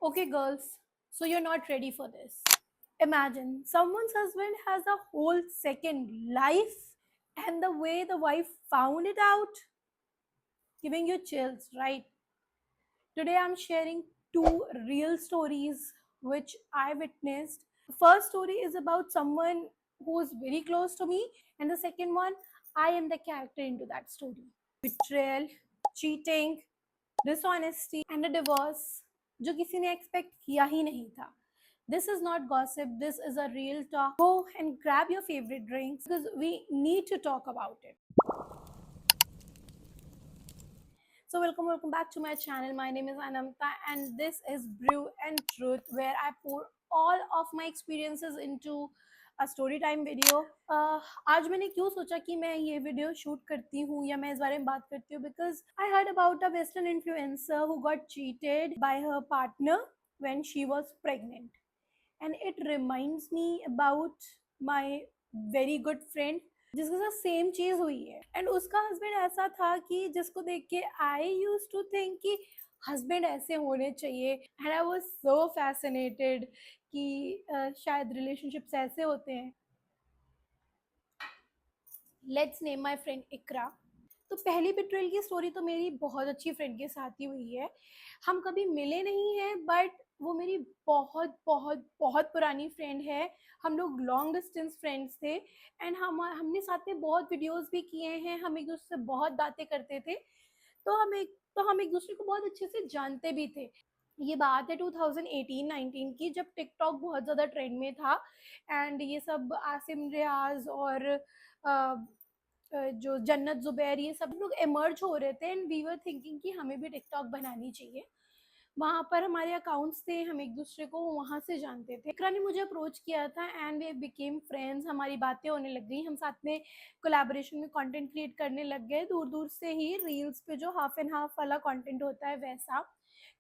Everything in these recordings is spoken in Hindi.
Okay, girls, so you're not ready for this. Imagine someone's husband has a whole second life, and the way the wife found it out, giving you chills, right? Today I'm sharing two real stories which I witnessed. The first story is about someone who is very close to me, and the second one, I am the character into that story. Betrayal, cheating, dishonesty and a divorce जो किसी ने एक्सपेक्ट किया ही नहीं था. This is not gossip, this is a real talk. Go and grab your favorite drinks because we need to talk about it. So welcome back to my channel. My name is Anamta and this is Brew and Truth, where I pour all of my experiences into a story time video. आज मैंने क्यों सोचा कि मैं ये वीडियो शूट करती हूँ या मैं इस बारे में बात करती हूँ, because I heard about a western influencer who got cheated bye her partner when she was pregnant, and it reminds me about my very good friend जिसके साथ सेम चीज हुई है. एंड उसका हस्बैंड ऐसा था कि जिसको देख के आई यूज टू थिंक कि हस्बैंड ऐसे होने चाहिए, and I was so fascinated कि शायद रिलेशनशिप्स ऐसे होते हैं. लेट्स नेम माय फ्रेंड इकरा. तो पहली बिट्रेल की स्टोरी तो मेरी बहुत अच्छी फ्रेंड के साथ ही हुई है. हम कभी मिले नहीं हैं, बट वो मेरी बहुत बहुत बहुत पुरानी फ्रेंड है. हम लोग लॉन्ग डिस्टेंस फ्रेंड्स थे, एंड हमने साथ में बहुत वीडियोस भी किए हैं. हम एक दूसरे से बहुत बातें करते थे, तो हम एक दूसरे को बहुत अच्छे से जानते भी थे. ये बात है 2018-19 की, जब टिकटॉक बहुत ज़्यादा ट्रेंड में था, एंड ये सब आसिम रियाज और जो जन्नत जुबैर ये सब लोग इमर्ज हो रहे थे, एंड वी वर थिंकिंग कि हमें भी टिकटॉक बनानी चाहिए. वहाँ पर हमारे अकाउंट्स थे, हम एक दूसरे को वहाँ से जानते थे. इकरा ने मुझे अप्रोच किया था एंड वी बिकेम फ्रेंड्स. हमारी बातें होने लग गई, हम साथ में कोलैबोरेशन में कंटेंट क्रिएट करने लग गए. दूर दूर से ही रील्स पे जो हाफ एंड हाफ वाला कंटेंट होता है वैसा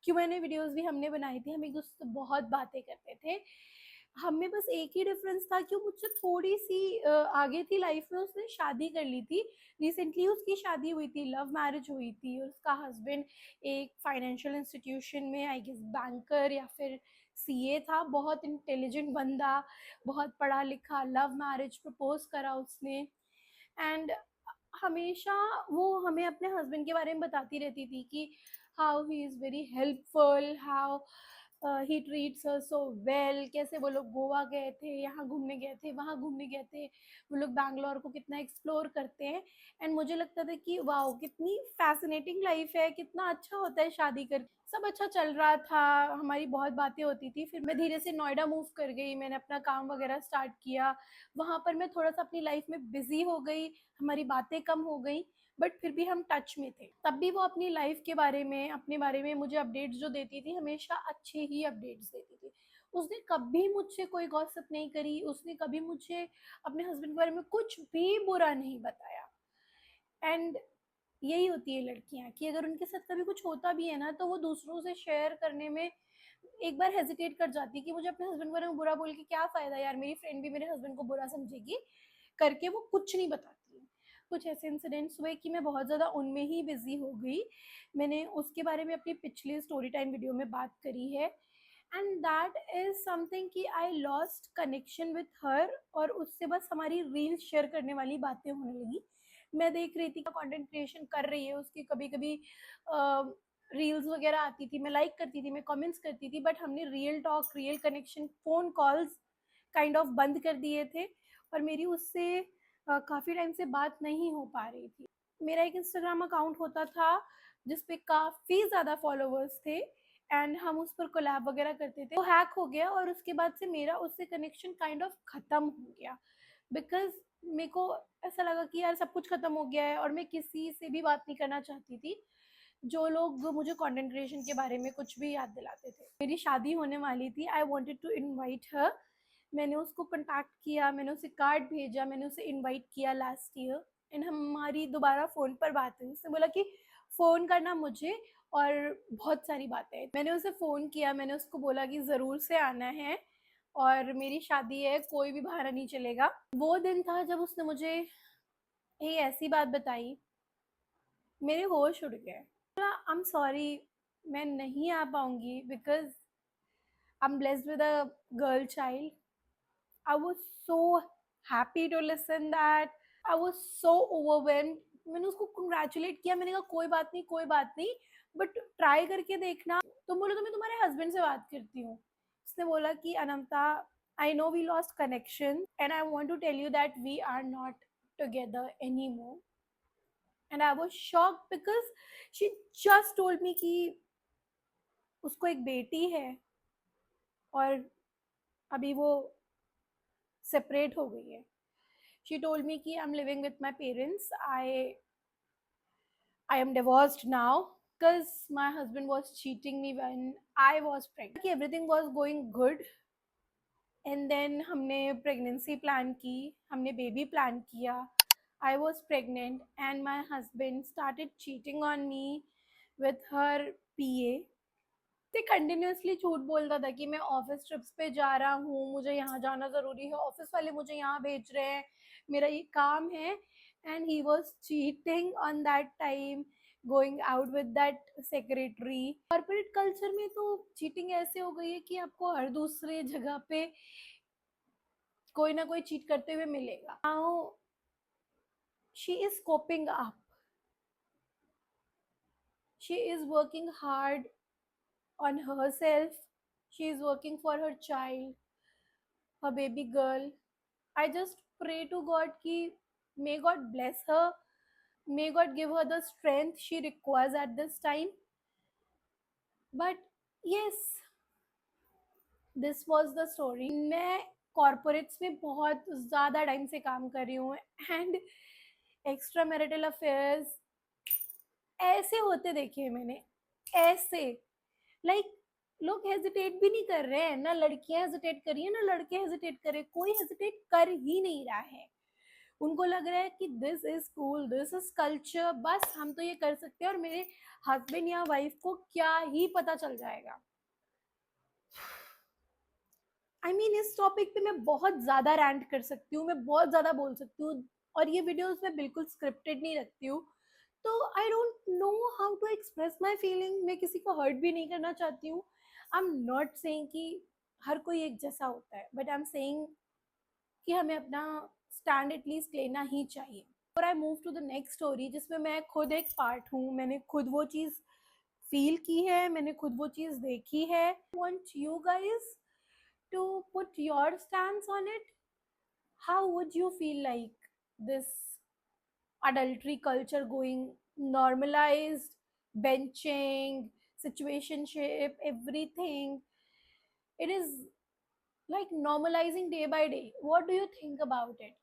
Q&A वीडियोस भी हमने बनाई थी. हम एक दूसरे से बहुत बातें करते थे. हमें बस एक ही डिफरेंस था कि वो मुझसे थोड़ी सी आगे थी लाइफ में. उसने शादी कर ली थी रिसेंटली. उसकी शादी हुई थी, लव मैरिज हुई थी. उसका हस्बैंड एक फाइनेंशियल इंस्टीट्यूशन में, आई गेस बैंकर या फिर सीए था. बहुत इंटेलिजेंट बंदा, बहुत पढ़ा लिखा. लव मैरिज प्रपोज करा उसने, एंड हमेशा वो हमें अपने हस्बैंड के बारे में बताती रहती थी कि how he is very helpful, how he treats her so well. कैसे वो लोग गोवा गए थे, यहाँ घूमने गए थे, वहाँ घूमने गए थे. वो लोग बैंगलोर को कितना एक्सप्लोर करते हैं. एंड मुझे लगता था कि वाओ, कितनी फैसिनेटिंग लाइफ है, कितना अच्छा होता है शादी कर. सब अच्छा चल रहा था, हमारी बहुत बातें होती थी. फिर मैं धीरे से नोएडा मूव कर गई, मैंने अपना काम वगैरह स्टार्ट किया. वहाँ पर मैं थोड़ा सा अपनी लाइफ में बिजी हो गई, हमारी बातें कम हो गई, बट फिर भी हम टच में थे. तब भी वो अपनी लाइफ के बारे में, अपने बारे में मुझे अपडेट्स जो देती थी, हमेशा अच्छे ही अपडेट्स देती थी. उसने कभी मुझसे कोई गॉसिप नहीं करी. उसने कभी मुझे अपने हस्बैंड के बारे में कुछ भी बुरा नहीं बताया. एंड यही होती है लड़कियां कि अगर उनके साथ कभी कुछ होता भी है ना, तो वो दूसरों से शेयर करने में एक बार हेजिटेट कर जाती है कि मुझे अपने हस्बैंड के बारे में बुरा बोल के क्या फ़ायदा यार, मेरी फ्रेंड भी मेरे हस्बैंड को बुरा समझेगी करके वो कुछ नहीं बताती है. कुछ ऐसे इंसिडेंट्स हुए कि मैं बहुत ज़्यादा उनमें ही बिजी हो गई. मैंने उसके बारे में अपनी पिछली स्टोरी टाइम वीडियो में बात करी है, एंड दैट इज़ समथिंग कि I lost connection with her. और उससे बस हमारी रील शेयर करने वाली बातें होने लगी. मैं देख रही थी कंटेंट क्रिएशन कर रही है, उसकी कभी कभी रील्स वगैरह आती थी, मैं लाइक करती थी, मैं कमेंट्स करती थी, बट हमने real talk, real connection, phone calls kind of बंद कर दिए थे. और मेरी उससे काफ़ी टाइम से बात नहीं हो पा रही थी. मेरा एक इंस्टाग्राम अकाउंट होता था जिस पे काफ़ी ज़्यादा फॉलोवर्स थे, एंड हम उस पर कोलैब वगैरह करते थे. वो हैक हो गया और उसके बाद से मेरा उससे कनेक्शन काइंड ऑफ ख़त्म हो गया, बिकॉज मेरे को ऐसा लगा कि यार सब कुछ ख़त्म हो गया है और मैं किसी से भी बात नहीं करना चाहती थी जो लोग मुझे कंटेंट क्रिएशन के बारे में कुछ भी याद दिलाते थे. मेरी शादी होने वाली थी, I wanted to invite her. मैंने उसको कॉन्टैक्ट किया, मैंने उसे कार्ड भेजा, मैंने उसे इनवाइट किया लास्ट ईयर, एंड हमारी दोबारा फ़ोन पर बात हुई. उसने बोला कि फ़ोन करना मुझे, और बहुत सारी बातें. मैंने उसे फ़ोन किया, मैंने उसको बोला कि ज़रूर से आना है और मेरी शादी है, कोई भी बहाना नहीं चलेगा. वो दिन था जब उसने मुझे एक ऐसी बात बताई, मेरे होश उड़ गए. आई एम सॉरी, मैं नहीं आ पाऊँगी because I'm blessed with a girl child. I was so happy to listen that. I was so overwhelmed. मैंने उसको congratulate किया, मैंने कहा कोई बात नहीं, कोई बात नहीं, बट ट्राई करके देखना। तुम बोलो तो मैं तुम्हारे हस्बैंड से बात करती हूँ। उसने बोला कि अनंता, I know we lost connection and I want to tell you that we are not together anymore. And I was shocked because she just told me कि उसको एक बेटी है और अभी वो सेपरेट हो गई है। She told me कि I'm living with my parents. I am divorced now because my husband was cheating me when I was pregnant. Everything was going good. And then हमने pregnancy plan की, हमने baby plan किया. I was pregnant and my husband started cheating on me with her PA. ते कंटिन्यूसली झूठ बोलता था कि मैं ऑफिस ट्रिप्स पे जा रहा हूँ, मुझे यहाँ जाना ज़रूरी है, ऑफिस वाले मुझे यहाँ भेज रहे हैं, मेरा ये काम है। And he was cheating on that time, going out with that secretary. Corporate culture में तो चीटिंग ऐसे हो गई है कि आपको हर दूसरे जगह पे कोई ना कोई चीट करते हुए मिलेगा। Now she is coping up, she is working hard on herself. She is working for her child, her baby girl. I just pray to God ki may God bless her, may God give her the strength she requires at this time. But yes, this was the story. मैं कॉर्पोरेट्स में बहुत ज़्यादा टाइम से काम कर रही हूँ एंड एक्स्ट्रा मैरिटल अफेयर्स ऐसे होते देखे हैं मैंने, ऐसे लाइक लोग हेजिटेट भी नहीं कर रहे हैं, ना लड़कियां हेजिटेट कर रही है ना लड़के हेजिटेट कर रहे, कोई हेजिटेट कर ही नहीं रहा है। उनको लग रहा है कि this is cool, this is culture, बस हम तो ये कर सकते हैं और मेरे हस्बैंड या वाइफ को क्या ही पता चल जाएगा। आई मीन इस टॉपिक पे मैं बहुत ज़्यादा रैंट कर सकती हूँ, मैं बहुत ज़्यादा बोल सकती हूँ और ये वीडियोस में बिल्कुल स्क्रिप्टेड नहीं रखती हूँ। तो I don't know how to express my feeling. मैं किसी को हर्ट भी नहीं करना चाहती हूँ। आई एम नॉट सेइंग कि हर कोई एक जैसा होता है, बट आई एम सेइंग कि हमें अपना स्टैंड एटलीस्ट लेना ही चाहिए। और I move to the next story जिसमें मैं खुद एक पार्ट हूँ, मैंने खुद वो चीज़ फील की है, मैंने खुद वो चीज़ देखी है। Want you guys to put your stance on it. How would you feel like this adultery culture going normalized, benching, situationship, everything? It is like normalizing day by day. What do you think about it?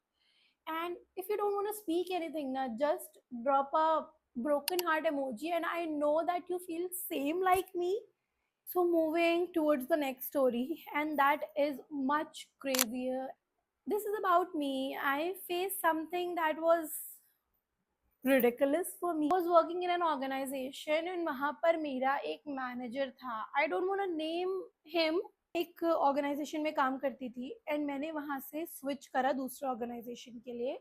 And if you don't want to speak anything, na, just drop a broken heart emoji and I know that you feel same like me. So moving towards the next story, and that is much crazier. This is about me. I faced something that was ridiculous for me. I was working in an organization and वहाँ पर मेरा एक मैनेजर था. I don't want to name him. एक ऑर्गेनाइजेशन में काम करती थी एंड मैंने वहाँ से स्विच करा दूसरे ऑर्गेनाइजेशन के लिए.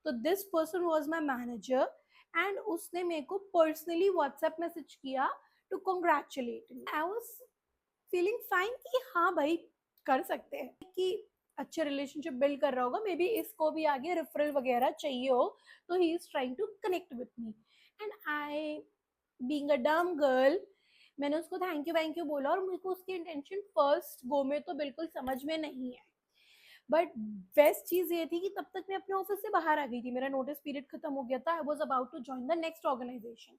तो this person was my manager and उसने मेरे को पर्सनली व्हाट्सएप मैसेज किया to congratulate me. I was feeling fine कि हाँ भाई कर सकते हैं, कि अच्छे रिलेशनशिप बिल्ड कर रहा होगा, मे बी इसको भी आगे रेफरल वगैरह चाहिए हो, तो he is trying to connect with me. And I being a dumb girl, मैंने उसको थैंक यू बोला और मेरे को उसकी इंटेंशन फर्स्ट गो में तो बिल्कुल समझ में नहीं है. बट बेस्ट चीज़ ये थी कि तब तक मैं अपने ऑफिस से बाहर आ गई थी, मेरा नोटिस पीरियड खत्म हो गया था. I was about to join the next organization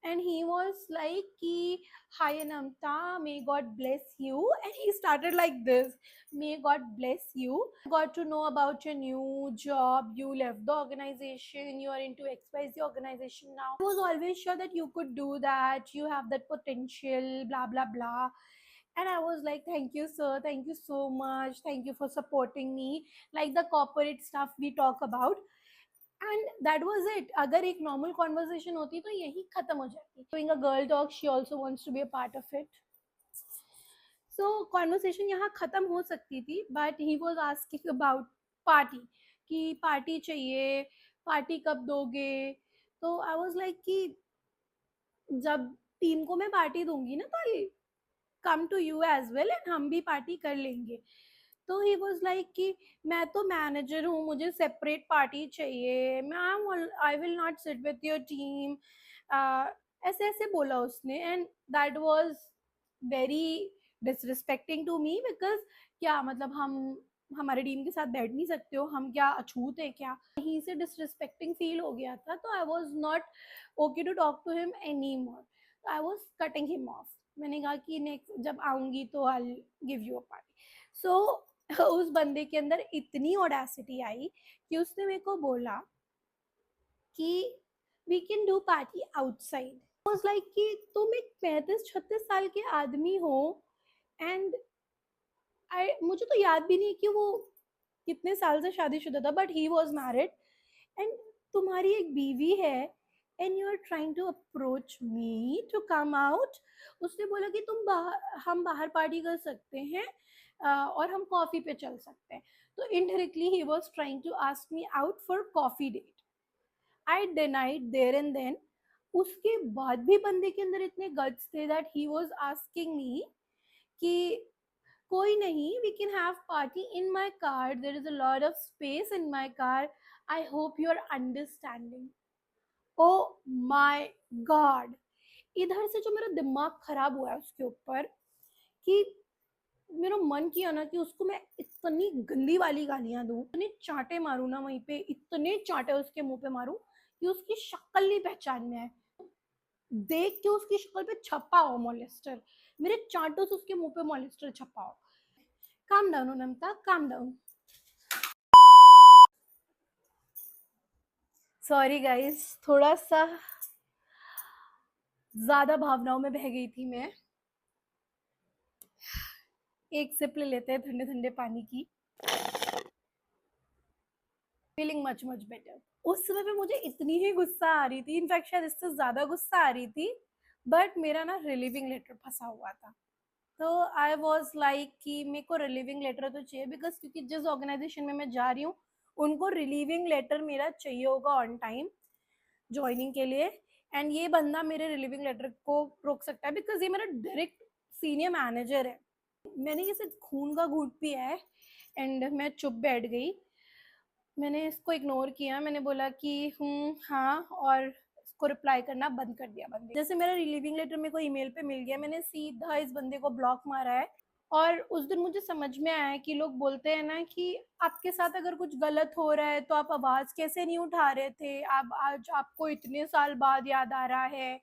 and he was like ki, hi Anamta, may God bless you. And he started like this, may God bless you, got to know about your new job, you left the organization, you are into XYZ organization now. I was always sure that you could do that, you have that potential, blah blah blah. And I was like, thank you sir, thank you so much, thank you for supporting me, like the corporate stuff we talk about. And that was it. अगर एक नॉर्मल कॉन्वर्सेशन होती तो यही खत्म हो जाती. Doing a girl talk, she also wants to be a part of it. So conversation यहाँ खत्म हो सकती थी, but he was asking about party, कि पार्टी चाहिए, पार्टी कब दोगे. तो आई वाज लाइक कि जब टीम को मैं पार्टी दूंगी ना कल, come to you as well and हम भी पार्टी कर लेंगे। तो ही वॉज लाइक कि मैं तो मैनेजर हूँ, मुझे सेपरेट पार्टी चाहिए, ma'am I will not sit with your team, ऐसे ऐसे बोला उसने। And that was very disrespecting to me, because क्या मतलब हम हमारे टीम के साथ बैठ नहीं सकते हो, हम क्या अछूत है क्या? यहीं से डिसरिस्पेक्टिंग फील हो गया था, तो I was not okay to talk to him any more. I was cutting him off. मैंने कहा कि नेक्स्ट जब आऊंगी तो I give you a party. So उस बंदे के अंदर इतनी ऑडेसिटी आई कि उसने मेरे को बोला कि we can do party outside. Was like कि तुम एक 35-36 साल के आदमी हो, एंड आई मुझे तो याद भी नहीं कि वो कितने साल से शादीशुदा था, but he was married, and तुम्हारी एक बीवी है, and you are trying to approach me to come out. उसने बोला कि हम बाहर पार्टी कर सकते हैं, और हम कॉफी पे चल सकते हैं। तो indirectly he was trying to ask me out for coffee date. I denied there and then. उसके बाद भी बंदे के अंदर इतने गट्स थे that he was asking me कि कोई नहीं, we can have party in my car, there is a lot of space in my car, I hope you are understanding. Oh my God! इधर से जो मेरा दिमाग खराब हुआ है उसके ऊपर, कि मेरा मन किया ना कि उसको मैं इतनी गंदी वाली गालियां दूं, इतने चांटे मारूं ना वहीं पे, इतने चांटे उसके मुंह पे मारूं कि उसकी शक्ल नहीं पहचान में आए, देख के उसकी शक्ल पे छपा हो मॉलेस्टर, मेरे चांटों से उसके मुंह पे मॉलेस्टर छपा हो। Calm down नमता, calm down. Sorry guys, थोड़ा सा ज्यादा भावनाओं में बह गई थी मैं। एक सिप ले लेते हैं ठंडे ठंडे पानी की। Feeling much much better. उस समय पे मुझे इतनी ही गुस्सा आ रही थी, इनफैक्ट शायद इससे ज्यादा गुस्सा आ रही थी, बट मेरा ना रिलीविंग लेटर फंसा हुआ था। तो आई वॉज लाइक कि मेरे को रिलीविंग लेटर तो चाहिए, बिकॉज क्योंकि जिस ऑर्गेनाइजेशन में मैं जा रही हूँ उनको रिलीविंग लेटर मेरा चाहिए होगा ऑन टाइम ज्वाइनिंग के लिए। एंड ये बंदा मेरे रिलीविंग लेटर को रोक सकता है, बिकॉज ये मेरा डायरेक्ट सीनियर मैनेजर है। मैंने इसे खून का घूंट पिया है, एंड मैं चुप बैठ गई। मैंने इसको इग्नोर किया, मैंने बोला कि हाँ, और इसको रिप्लाई करना बंद कर दिया बंदे। जैसे मेरा रिलीविंग लेटर मेरे को ईमेल पे मिल गया, मैंने सीधा इस बंदे को ब्लॉक मारा है। और उस दिन मुझे समझ में आया कि लोग बोलते हैं ना कि आपके साथ अगर कुछ गलत हो रहा है तो आप आवाज कैसे नहीं उठा रहे थे, आप आज आपको इतने साल बाद याद आ रहा है।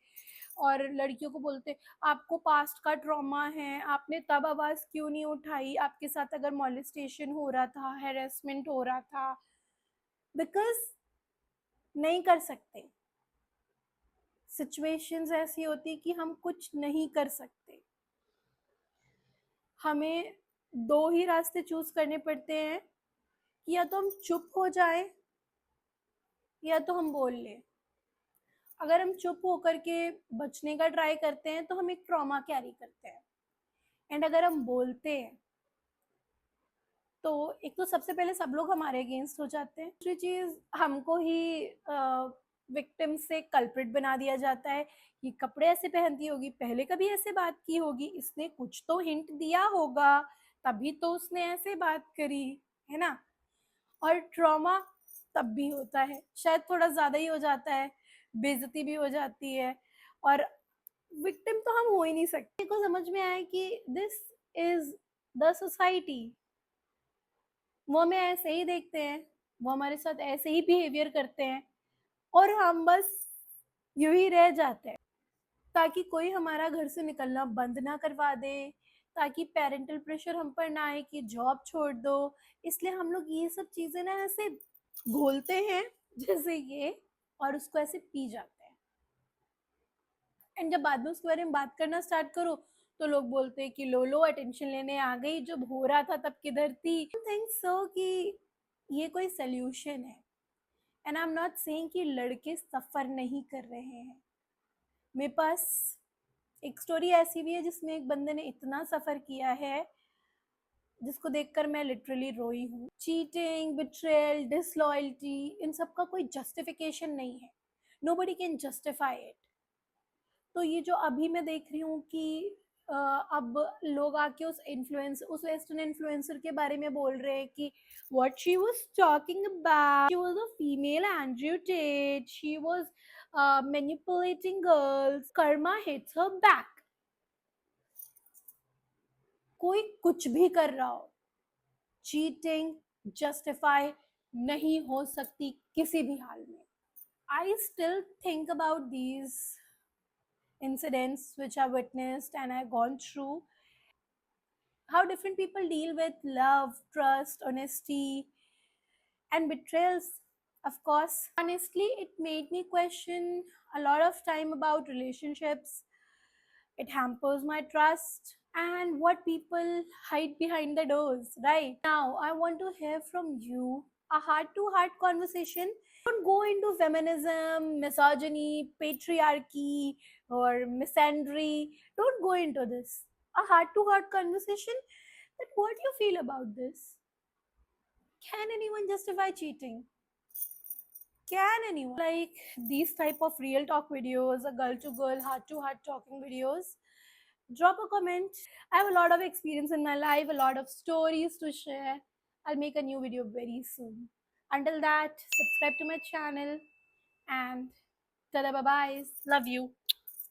और लड़कियों को बोलते आपको पास्ट का ट्रॉमा है, आपने तब आवाज क्यों नहीं उठाई, आपके साथ अगर मॉलेस्टेशन हो रहा था, हेरेसमेंट हो रहा था, बिकॉज नहीं कर सकते। सिचुएशंस ऐसी होती कि हम कुछ नहीं कर सकते, हमें दो ही रास्ते चूज करने पड़ते हैं कि या तो हम चुप हो जाएं या तो हम बोल लें। अगर हम चुप होकर के बचने का ट्राई करते हैं तो हम एक ट्रॉमा कैरी करते हैं, एंड अगर हम बोलते हैं तो एक तो सबसे पहले सब लोग हमारे अगेंस्ट हो जाते हैं, दूसरी चीज हमको ही विक्टिम से कल्प्रिट बना दिया जाता है कि कपड़े ऐसे पहनती होगी, पहले कभी ऐसे बात की होगी, इसने कुछ तो हिंट दिया होगा तभी तो उसने ऐसे बात करी, है ना। और ट्रॉमा तब भी होता है, शायद थोड़ा ज्यादा ही हो जाता है, बेइज्जती भी हो जाती है, और विक्टिम तो हम हो ही नहीं सकते। को समझ में आया कि दिस इज द सोसाइटी, वो हमें ऐसे ही देखते हैं, वो हमारे साथ ऐसे ही बिहेवियर करते हैं, और हम बस यूं ही रह जाते हैं, ताकि कोई हमारा घर से निकलना बंद ना करवा दे, ताकि पेरेंटल प्रेशर हम पर ना आए कि जॉब छोड़ दो। इसलिए हम लोग ये सब चीजें ना ऐसे घोलते हैं जैसे ये, और उसको ऐसे पी जाते हैं। एंड जब बाद में उसके बारे में बात करना स्टार्ट करो तो लोग बोलते हैं कि लो लो अटेंशन लेने आ गई, जब हो रहा था तब किधर थी। थिंक सो कि ये कोई सोल्यूशन है। And I am not saying कि लड़के सफर नहीं कर रहे हैं। मेरे पास एक स्टोरी ऐसी भी है जिसमें एक बंदे ने इतना सफर किया है जिसको देखकर मैं लिटरली रोई हूँ। चीटिंग, बिट्रेयल, डिसलॉयल्टी, इन सब का कोई जस्टिफिकेशन नहीं है, नोबडी कैन जस्टिफाई इट। तो ये जो अभी मैं देख रही हूँ कि अब लोग आके उस वेस्टर्न इन्फ्लुएंसर के बारे में बोल रहे हैं कि what she was talking about, she was a female Andrew Tate, she was manipulating girls, Karma hits her back. कोई कुछ भी कर रहा हो, चीटिंग जस्टिफाई नहीं हो सकती किसी भी हाल में। I still think about these incidents which I witnessed and I gone through, how different people deal with love, trust, honesty, and betrayals. Of course, honestly, it made me question a lot of time about relationships. It hampers my trust and what people hide behind the doors. Right now, I want to hear from you, a heart to heart conversation. Don't go into feminism, misogyny, patriarchy, or misandry. Don't go into this. A heart to heart conversation that what you feel about this. Can anyone justify cheating? Can anyone like these type of real talk videos, a girl to girl, heart to heart talking videos? Drop a comment. I have a lot of experience in my life, a lot of stories to share. I'll make a new video very soon. Until that, subscribe to my channel and tada bye bye. Love you.